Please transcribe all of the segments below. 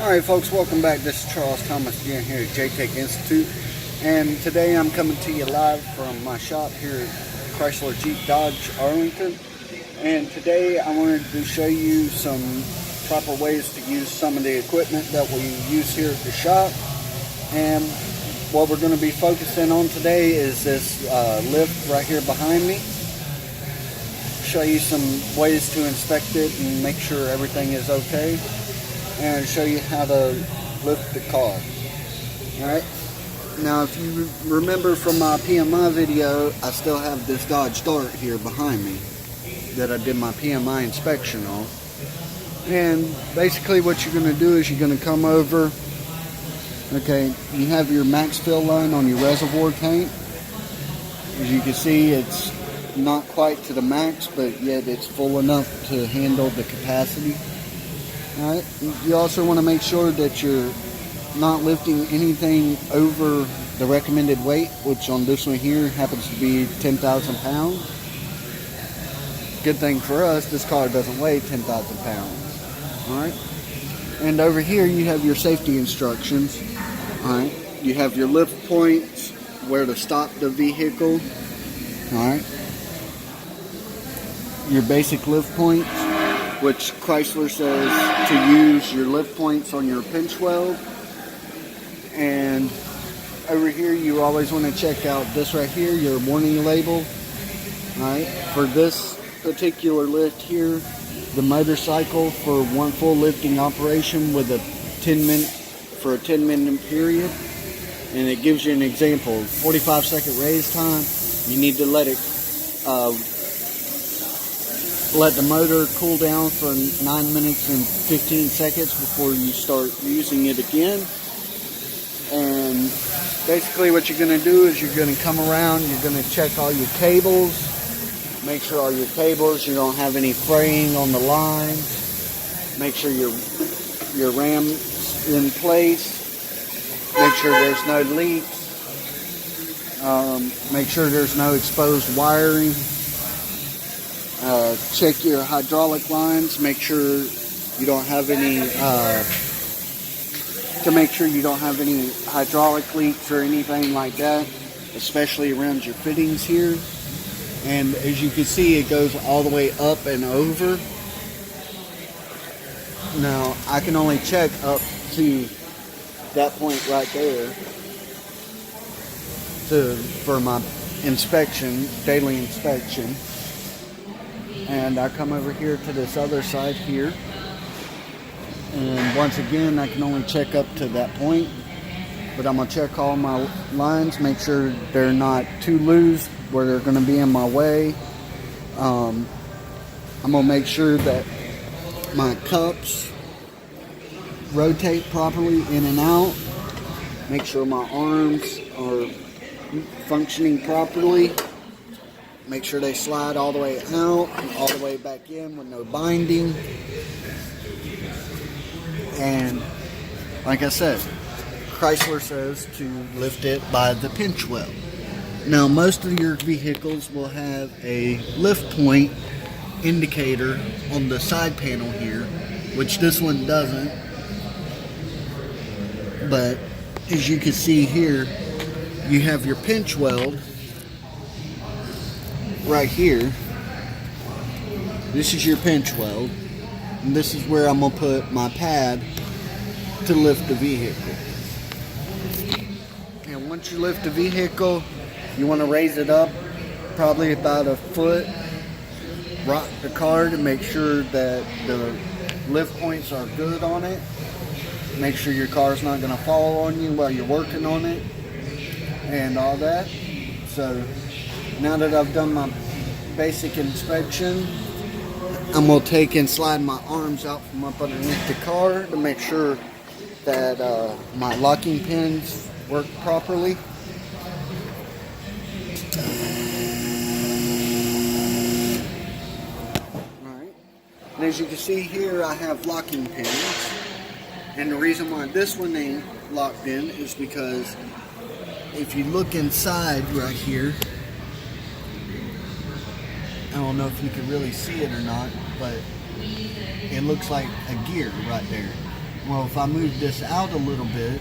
Alright folks, welcome back. This is Charles Thomas again here at JTech Institute, and today I'm coming to you live from my shop here at Chrysler Jeep Dodge Arlington. And today I wanted to show you some proper ways to use some of the equipment that we use here at the shop. And what we're going to be focusing on today is this lift right here behind me. Show you some ways to inspect it and make sure everything is okay, and show you how to lift the car. Alright, now if you remember from my PMI video, I still have this Dodge Dart here behind me that I did my PMI inspection on. And basically what you're going to do is you're going to come over. Okay, you have your max fill line on your reservoir tank. As you can see, it's not quite to the max, but yet it's full enough to handle the capacity. Alright, you also want to make sure that you're not lifting anything over the recommended weight, which on this one here happens to be 10,000 pounds. Good thing for us, this car doesn't weigh 10,000 pounds. Alright, and over here you have your safety instructions. Alright, you have your lift points, where to stop the vehicle. Alright, your basic lift points, which Chrysler says to use your lift points on your pinch weld. And over here you always want to check out this right here, your warning label. Alright, for this particular lift here, the motorcycle for one full lifting operation with a 10-minute period, and it gives you an example, 45-second raise time. You need to let the motor cool down for 9 minutes and 15 seconds before you start using it again. And basically what you're going to do is you're going to come around, you're going to check all your cables, make sure all your cables, you don't have any fraying on the lines, make sure your ram's in place, make sure there's no leaks, make sure there's no exposed wiring. Check your hydraulic lines, make sure you don't have any hydraulic leaks or anything like that, especially around your fittings here. And as you can see, it goes all the way up and over. Now I can only check up to that point right there for my inspection, daily inspection. And I come over here to this other side here, and once again I can only check up to that point, but I'm going to check all my lines, make sure they're not too loose where they're going to be in my way. I'm going to make sure that my cups rotate properly in and out, make sure my arms are functioning properly. Make sure they slide all the way out and all the way back in with no binding. And like I said, Chrysler says to lift it by the pinch weld. Now most of your vehicles will have a lift point indicator on the side panel here, which this one doesn't. But as you can see here, you have your pinch weld right here. This is your pinch weld, and this is where I'm going to put my pad to lift the vehicle. And once you lift the vehicle, you want to raise it up probably about a foot, rock the car to make sure that the lift points are good on it, make sure your car's not going to fall on you while you're working on it and all that. So now that I've done my basic inspection, I'm going to take and slide my arms out from up underneath the car to make sure that my locking pins work properly. Alright, and as you can see here, I have locking pins, and the reason why this one ain't locked in is because if you look inside right here, I don't know if you can really see it or not, but it looks like a gear right there. Well, if I move this out a little bit,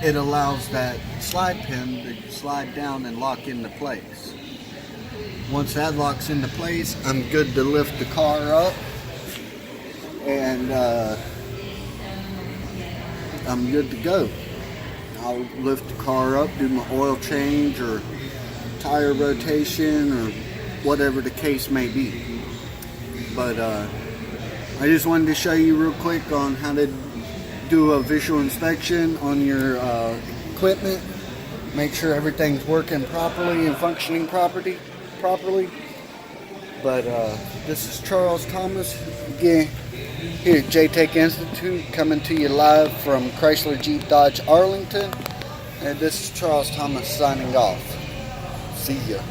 it allows that slide pin to slide down and lock into place. Once that locks into place, I'm good to lift the car up, and I'm good to go. I'll lift the car up, do my oil change or tire rotation or whatever the case may be. But I just wanted to show you real quick on how to do a visual inspection on your equipment. Make sure everything's working properly and functioning properly. But this is Charles Thomas again here at JTech Institute, coming to you live from Chrysler Jeep Dodge Arlington. And this is Charles Thomas signing off. See ya.